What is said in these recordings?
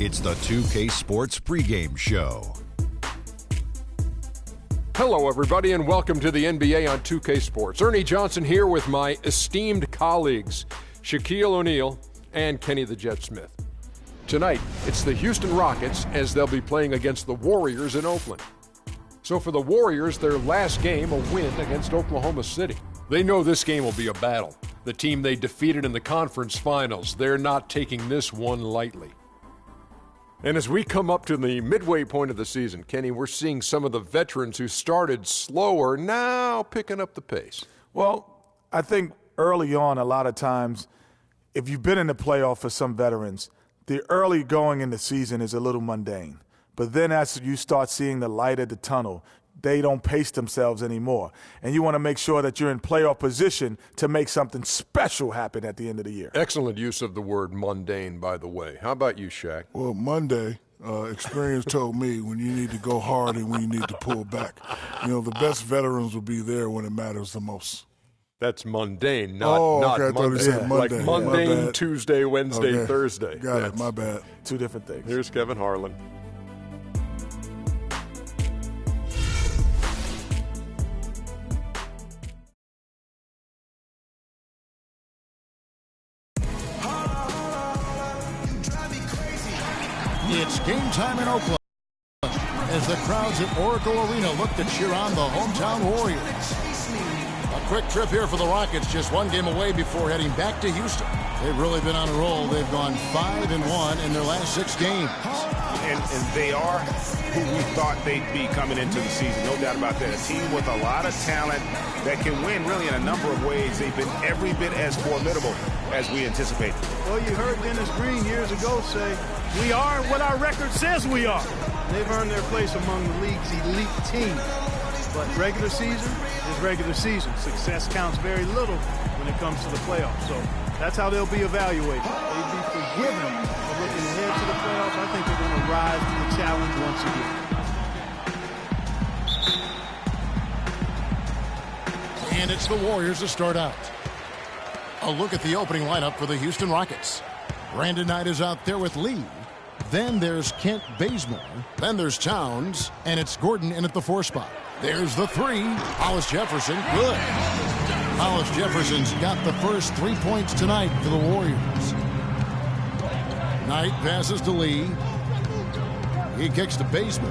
It's the 2K Sports pregame show. Hello, everybody, and welcome to the NBA on 2K Sports. Ernie Johnson here with my esteemed colleagues, Shaquille O'Neal and Kenny the Jet Smith. Tonight, it's the Houston Rockets as they'll be playing against the Warriors in Oakland. So for the Warriors, their last game, a win against Oklahoma City. They know this game will be a battle. The team they defeated in the conference finals, they're not taking this one lightly. And as we come up to the midway point of the season, Kenny, we're seeing some of the veterans who started slower now picking up the pace. Well, I think early on, a lot of times, if you've been in the playoff for some veterans, the early going in the season is a little mundane. But then as you start seeing the light at the tunnel, they don't pace themselves anymore. And you want to make sure that you're in playoff position to make something special happen at the end of the year. Excellent use of the word mundane, by the way. How about you, Shaq? Well, Monday, experience told me when you need to go hard and when you need to pull back. You know, the best veterans will be there when it matters the most. That's mundane, not I thought you said Monday. Like mundane, Tuesday, Wednesday, Thursday. Got it, my bad. Two different things. Here's Kevin Harlan. It's game time in Oakland as the crowds at Oracle Arena look to cheer on the hometown Warriors. A quick trip here for the Rockets, just one game away before heading back to Houston. They've really been on a roll. They've gone 5-1 in their last 6 games. And they are who we thought they'd be coming into the season, no doubt about that. A team with a lot of talent that can win really in a number of ways. They've been every bit as formidable as we anticipated. Well, you heard Dennis Green years ago say, we are what our record says we are. They've earned their place among the league's elite teams. But regular season is regular season. Success counts very little when it comes to the playoffs. So that's how they'll be evaluated. They'd be forgiven for looking ahead to the playoffs. I think they're going to rise to the challenge once again. And it's the Warriors to start out. A look at the opening lineup for the Houston Rockets. Brandon Knight is out there with Lee. Then there's Kent Bazemore. Then there's Towns. And it's Gordon in at the 4 spot. There's the 3. Hollis Jefferson. Good. Hollis Jefferson's got the first 3 points tonight for the Warriors. Knight passes to Lee. He kicks to Bazemore.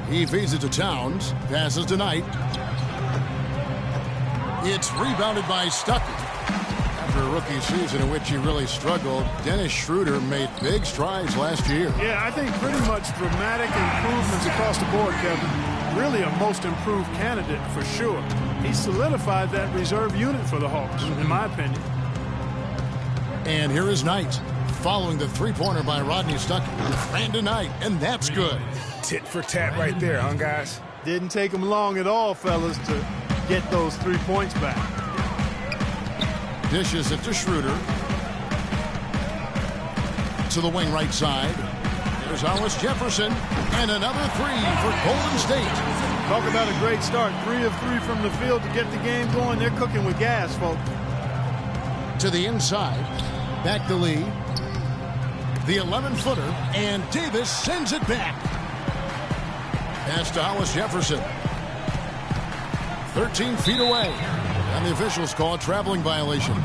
He feeds it to Towns. Passes to Knight. It's rebounded by Stuckey. After a rookie season in which he really struggled, Dennis Schroeder made big strides last year. Yeah, I think pretty much dramatic improvements across the board, Kevin. Really a most improved candidate for sure. He solidified that reserve unit for the Hawks, in my opinion. And here is Knight, following the 3-pointer by Rodney Stuckey. Brandon Knight, and that's good. Tit for tat right there, huh, guys? Didn't take him long at all, fellas, to get those 3 points back. Dishes it to Schroeder. To the wing right side. There's Hollis Jefferson. And another 3 for Golden State. Talk about a great start. 3 of 3 from the field to get the game going. They're cooking with gas, folks. To the inside. Back to Lee. The 11-footer. And Davis sends it back. Pass to Hollis Jefferson. 13 feet away. And the officials call a traveling violation.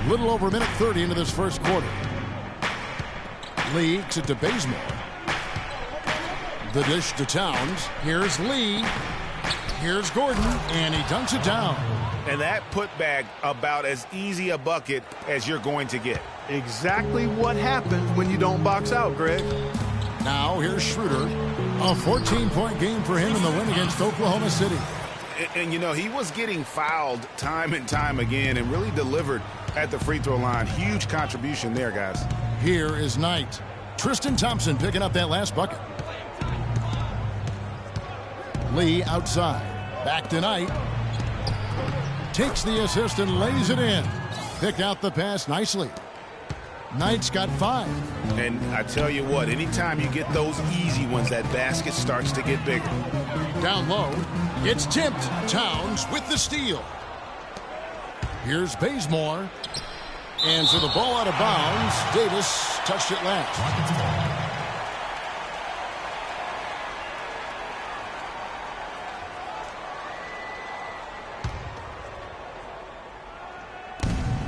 Little over a minute 30 into this first quarter. Lee kicks it to Bazemore. The dish to Towns. Here's Lee. Here's Gordon. And he dunks it down. And that putback about as easy a bucket as you're going to get. Exactly what happens when you don't box out, Greg. Now here's Schroeder. A 14-point game for him in the win against Oklahoma City. And, you know, he was getting fouled time and time again and really delivered at the free throw line. Huge contribution there, guys. Here is Knight. Tristan Thompson picking up that last bucket. Lee outside. Back to Knight. Takes the assist and lays it in. Picked out the pass nicely. Knight's got 5. And I tell you what, anytime you get those easy ones, that basket starts to get bigger. Down low, it's tipped. Towns with the steal. Here's Bazemore. And so the ball out of bounds. Davis touched it last.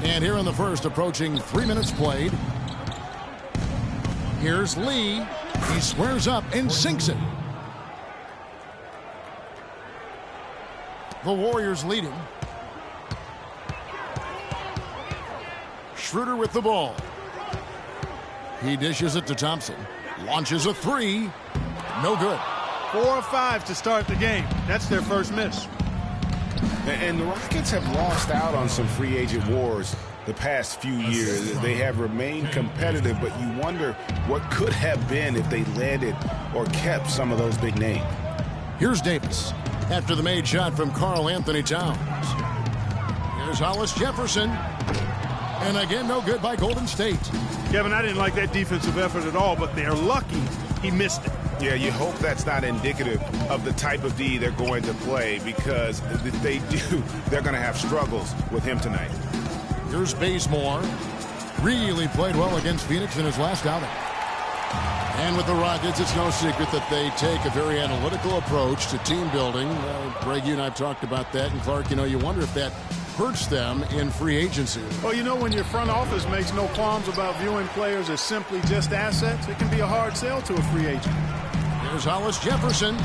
And here in the first, approaching 3 minutes played. Here's Lee. He squares up and sinks it. The Warriors leading. Schroeder with the ball. He dishes it to Thompson. Launches a three. No good. 4 or 5 to start the game. That's their first miss. And the Rockets have lost out on some free agent wars the past few years. They have remained competitive, but you wonder what could have been if they landed or kept some of those big names. Here's Davis after the made shot from Karl Anthony Towns. Here's Hollis Jefferson. And again, no good by Golden State. Kevin, I didn't like that defensive effort at all, but they're lucky he missed it. Yeah, you hope that's not indicative of the type of D they're going to play, because if they do, they're going to have struggles with him tonight. Here's Bazemore. Really played well against Phoenix in his last outing. And with the Rockets, it's no secret that they take a very analytical approach to team building. Greg, you and I have talked about that. And Clark, you wonder if that hurts them in free agency. Well, when your front office makes no qualms about viewing players as simply just assets, it can be a hard sell to a free agent. Here's Hollis Jefferson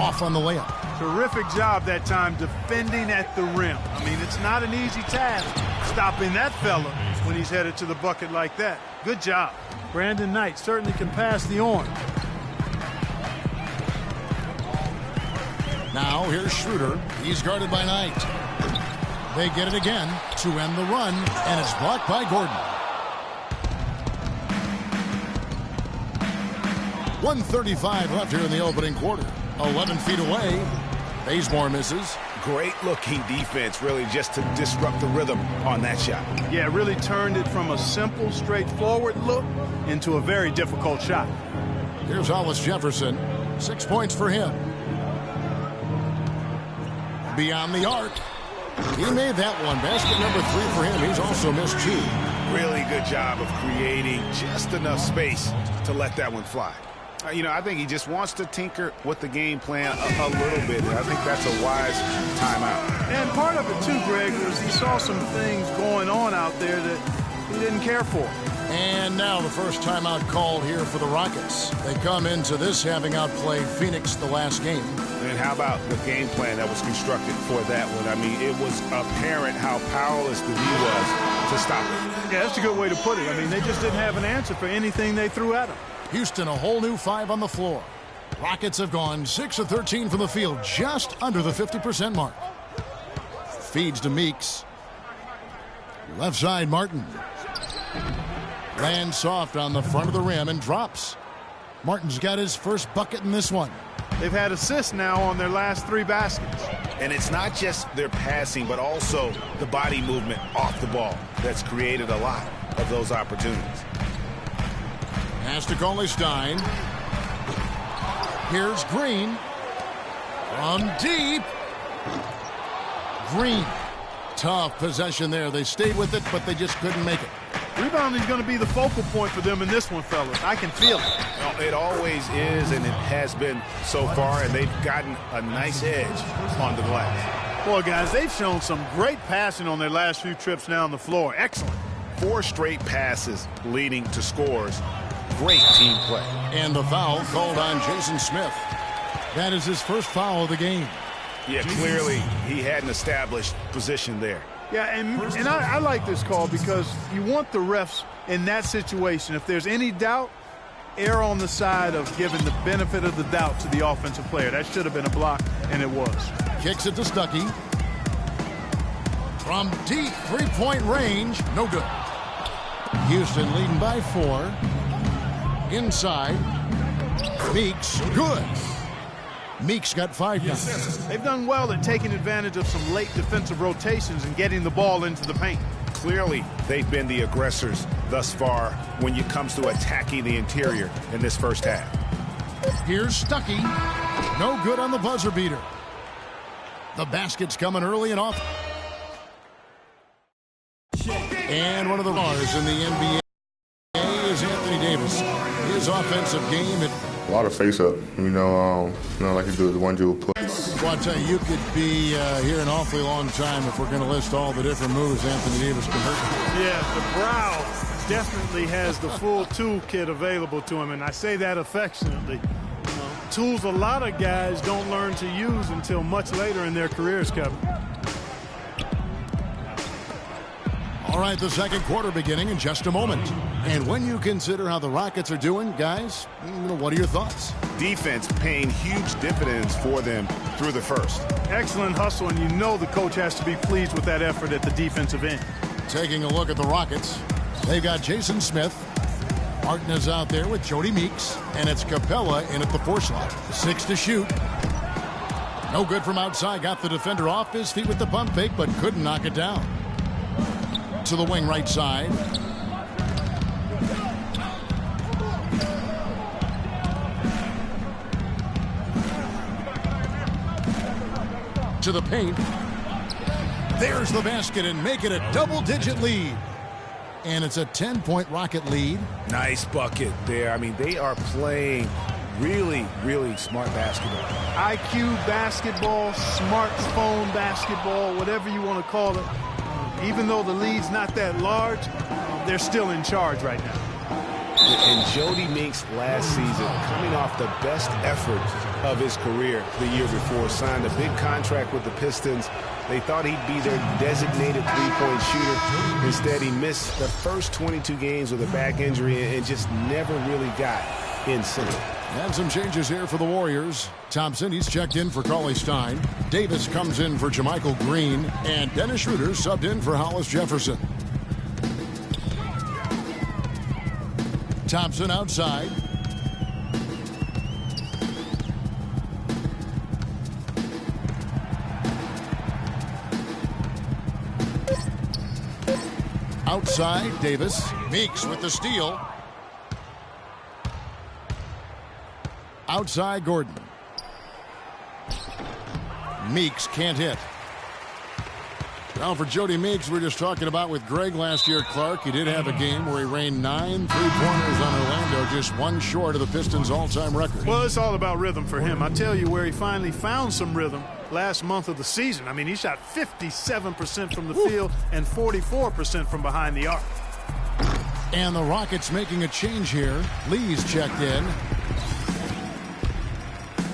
off on the layup. Terrific job that time defending at the rim. I mean, it's not an easy task stopping that fella when he's headed to the bucket like that. Good job. Brandon Knight certainly can pass the orange. Now here's Schroeder. He's guarded by Knight. They get it again to end the run, and it's blocked by Gordon. 1:35 left here in the opening quarter. 11 feet away. Bazemore misses. Great looking defense, really, just to disrupt the rhythm on that shot. Yeah, really turned it from a simple, straightforward look into a very difficult shot. Here's Hollis Jefferson. 6 points for him. Beyond the arc. He made that one. Basket number 3 for him. He's also missed 2. Really good job of creating just enough space to let that one fly. I think he just wants to tinker with the game plan a little bit. I think that's a wise timeout. And part of it, too, Greg, was he saw some things going on out there that he didn't care for. And now the first timeout called here for the Rockets. They come into this having outplayed Phoenix the last game. And how about the game plan that was constructed for that one? I mean, it was apparent how powerless the D was to stop it. Yeah, that's a good way to put it. I mean, they just didn't have an answer for anything they threw at him. Houston, a whole new 5 on the floor. Rockets have gone 6 of 13 from the field, just under the 50% mark. Feeds to Meeks. Left side, Martin. Lands soft on the front of the rim and drops. Martin's got his first bucket in this one. They've had assists now on their last 3 baskets. And it's not just their passing, but also the body movement off the ball that's created a lot of those opportunities. Pass to Cauley-Stein. Here's Green. From deep. Green. Tough possession there. They stayed with it, but they just couldn't make it. Rebounding is going to be the focal point for them in this one, fellas. I can feel it. Well, it always is, and it has been so far, and they've gotten a nice edge on the glass. Boy, guys, they've shown some great passing on their last few trips down the floor. Excellent. 4 straight passes leading to scores. Great team play. And the foul called on Jason Smith. That is his first foul of the game. Yeah, clearly he had an established position there. Yeah, and I like this call because you want the refs in that situation. If there's any doubt, err on the side of giving the benefit of the doubt to the offensive player. That should have been a block, and it was. Kicks it to Stuckey. From deep three-point range, no good. Houston leading by 4. Inside. Meeks, good. Meeks got 5 now. They've done well at taking advantage of some late defensive rotations and getting the ball into the paint. Clearly, they've been the aggressors thus far when it comes to attacking the interior in this first half. Here's Stuckey. No good on the buzzer beater. The basket's coming early and often. And one of the stars in the NBA is Anthony Davis. His offensive game. A lot of face-up, like you do the one jewel push. Well, I tell you could be here an awfully long time if we're going to list all the different moves Anthony Davis can hurt. Yeah, the brow definitely has the full toolkit available to him, and I say that affectionately. Tools a lot of guys don't learn to use until much later in their careers, Kevin. All right, the second quarter beginning in just a moment. And when you consider how the Rockets are doing, guys, what are your thoughts? Defense paying huge dividends for them through the first. Excellent hustle, and the coach has to be pleased with that effort at the defensive end. Taking a look at the Rockets, they've got Jason Smith. Martin is out there with Jody Meeks, and it's Capella in at the 4 slot. 6 to shoot. No good from outside. Got the defender off his feet with the pump fake, but couldn't knock it down. To the wing right side. To the paint. There's the basket and make it a double-digit lead. And it's a 10-point Rocket lead. Nice bucket there. I mean, they are playing really, really smart basketball. IQ basketball, smartphone basketball, whatever you want to call it. Even though the lead's not that large, they're still in charge right now. And Jody Meeks last season, coming off the best effort of his career the year before, signed a big contract with the Pistons. They thought he'd be their designated three-point shooter. Instead, he missed the first 22 games with a back injury and just never really got in sync. And some changes here for the Warriors. Thompson, he's checked in for Cauley Stein. Davis comes in for JaMychal Green. And Dennis Schroeder subbed in for Hollis Jefferson. Thompson outside. Outside, Davis. Meeks with the steal. Outside, Gordon. Meeks can't hit. Now for Jody Meeks, we were just talking about with Greg last year, Clark. He did have a game where he rained 9 3-pointers on Orlando, just one short of the Pistons' all-time record. Well, it's all about rhythm for him. I tell you where he finally found some rhythm last month of the season. I mean, he shot 57% from the field and 44% from behind the arc. And the Rockets making a change here. Lee's checked in.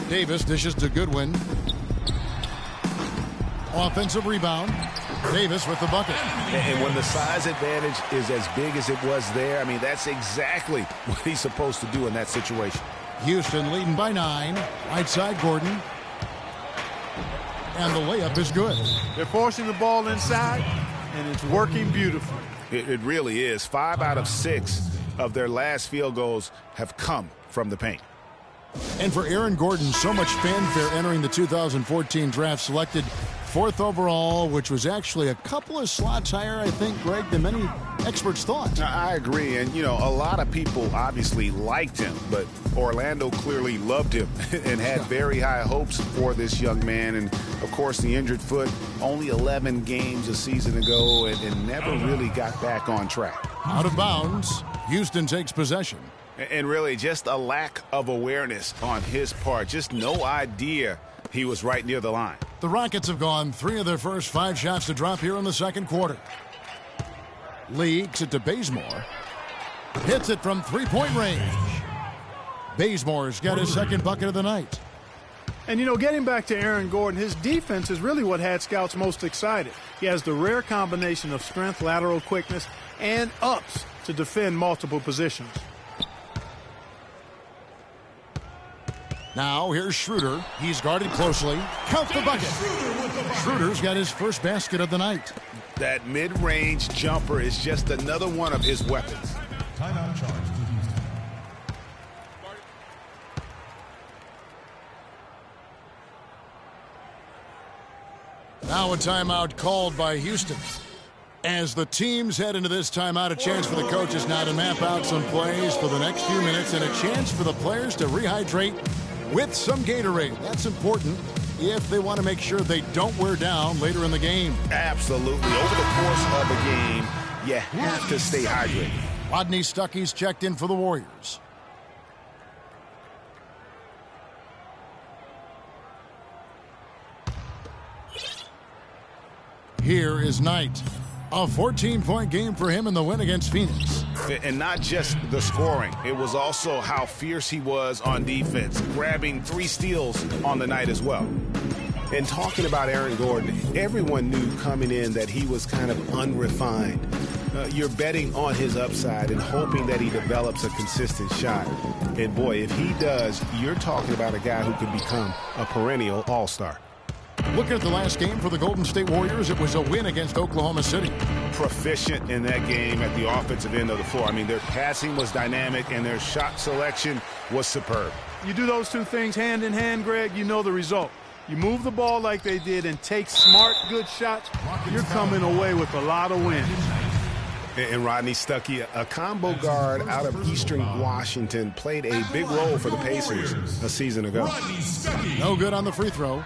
Davis dishes to Goodwin. Offensive rebound. Davis with the bucket. And when the size advantage is as big as it was there, I mean, that's exactly what he's supposed to do in that situation. Houston leading by 9. Right side, Gordon. And the layup is good. They're forcing the ball inside, and it's working beautifully. It really is. 5 out of 6 of their last field goals have come from the paint. And for Aaron Gordon, so much fanfare entering the 2014 draft, selected 4th overall, which was actually a couple of slots higher, I think, Greg, than many experts thought. I agree. And, a lot of people obviously liked him, but Orlando clearly loved him and had very high hopes for this young man. And, of course, the injured foot, only 11 games a season ago and never really got back on track. Out of bounds. Houston takes possession. And really just a lack of awareness on his part. Just no idea he was right near the line. The Rockets have gone 3 of their first 5 shots to drop here in the second quarter. Lee kicks it to Bazemore. Hits it from 3-point range. Bazemore's got his second bucket of the night. And, getting back to Aaron Gordon, his defense is really what had scouts most excited. He has the rare combination of strength, lateral quickness, and ups to defend multiple positions. Now here's Schroeder. He's guarded closely. Count the bucket. Schroeder's got his first basket of the night. That mid-range jumper is just another one of his weapons. Timeout charge. Now a timeout called by Houston. As the teams head into this timeout, a chance for the coaches now to map out some plays for the next few minutes and a chance for the players to rehydrate with some Gatorade. That's important if they want to make sure they don't wear down later in the game. Absolutely. Over the course of a game, you have to stay hydrated. Rodney Stuckey's checked in for the Warriors. Here is Knight. A 14-point game for him in the win against Phoenix. And not just the scoring. It was also how fierce he was on defense, grabbing 3 steals on the night as well. And talking about Aaron Gordon, everyone knew coming in that he was kind of unrefined. You're betting on his upside and hoping that he develops a consistent shot. And boy, if he does, you're talking about a guy who could become a perennial all-star. Looking at the last game for the Golden State Warriors, it was a win against Oklahoma City. Proficient in that game at the offensive end of the floor. I mean, their passing was dynamic and their shot selection was superb. You do those two things hand in hand, Greg, you know the result. You move the ball like they did and take smart, good shots, you're coming away with a lot of wins. And Rodney Stuckey, a combo guard out of Eastern Washington, played a big role for the Pacers a season ago. No good on the free throw.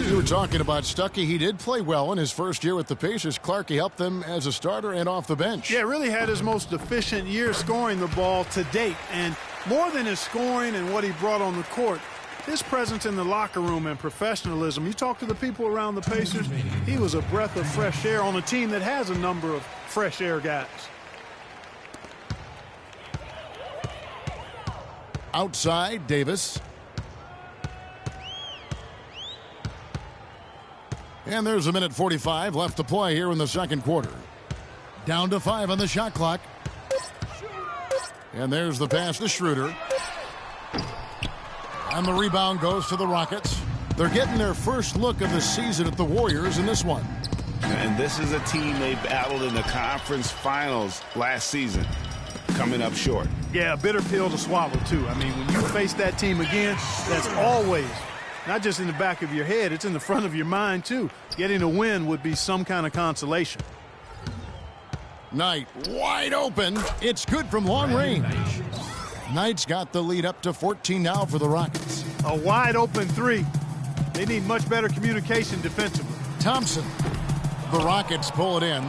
You were talking about Stuckey. He did play well in his first year with the Pacers. Clark, he helped them as a starter and off the bench. Yeah, really had his most efficient year scoring the ball to date. And more than his scoring and what he brought on the court, his presence in the locker room and professionalism. You talk to the people around the Pacers, he was a breath of fresh air on a team that has a number of fresh air guys. Outside, Davis. And there's 1:45 left to play here in the second quarter. Down to 5 on the shot clock. And there's the pass to Schroeder. And the rebound goes to the Rockets. They're getting their first look of the season at the Warriors in this one. And this is a team they battled in the conference finals last season, coming up short. Yeah, a bitter pill to swallow, too. I mean, when you face that team again, that's always not just in the back of your head, it's in the front of your mind, too. Getting a win would be some kind of consolation. Knight wide open. It's good from long range. Knight's got the lead up to 14 now for the Rockets. A wide open 3. They need much better communication defensively. Thompson. The Rockets pull it in.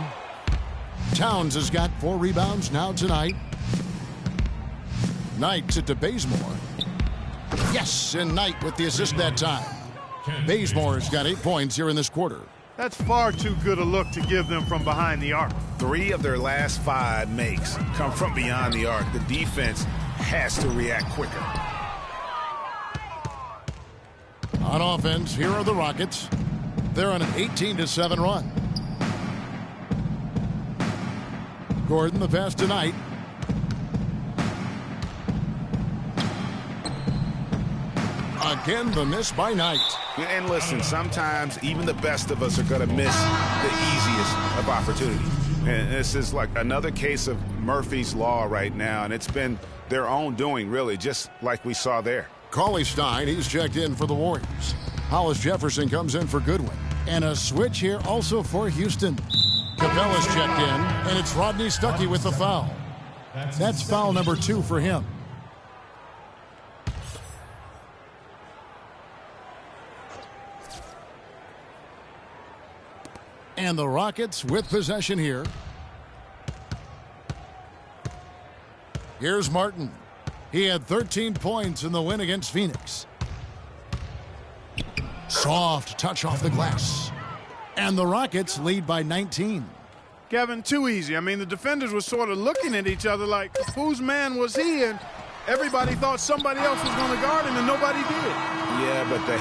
Towns has got 4 rebounds now tonight. Knight it to Bazemore. Yes, and Knight with the assist that time. Bazemore's got 8 points here in this quarter. That's far too good a look to give them from behind the arc. 3 of their last 5 makes come from beyond the arc. The defense has to react quicker. On offense, here are the Rockets. They're on an 18-7 run. Gordon, the pass to Knight. Again, the miss by Knight. And listen, sometimes even the best of us are going to miss the easiest of opportunities. And this is like another case of Murphy's Law right now, and it's been their own doing, really, just like we saw there. Cauley Stein, he's checked in for the Warriors. Hollis Jefferson comes in for Goodwin. And a switch here also for Houston. Capella's checked in, and it's Rodney Stuckey with the foul. That's foul number 2 for him. And the Rockets with possession here. Here's Martin. He had 13 points in the win against Phoenix. Soft touch off the glass. And the Rockets lead by 19. Kevin, too easy. I mean, the defenders were sort of looking at each other like, whose man was he? And everybody thought somebody else was going to guard him, and nobody did. Yeah, but the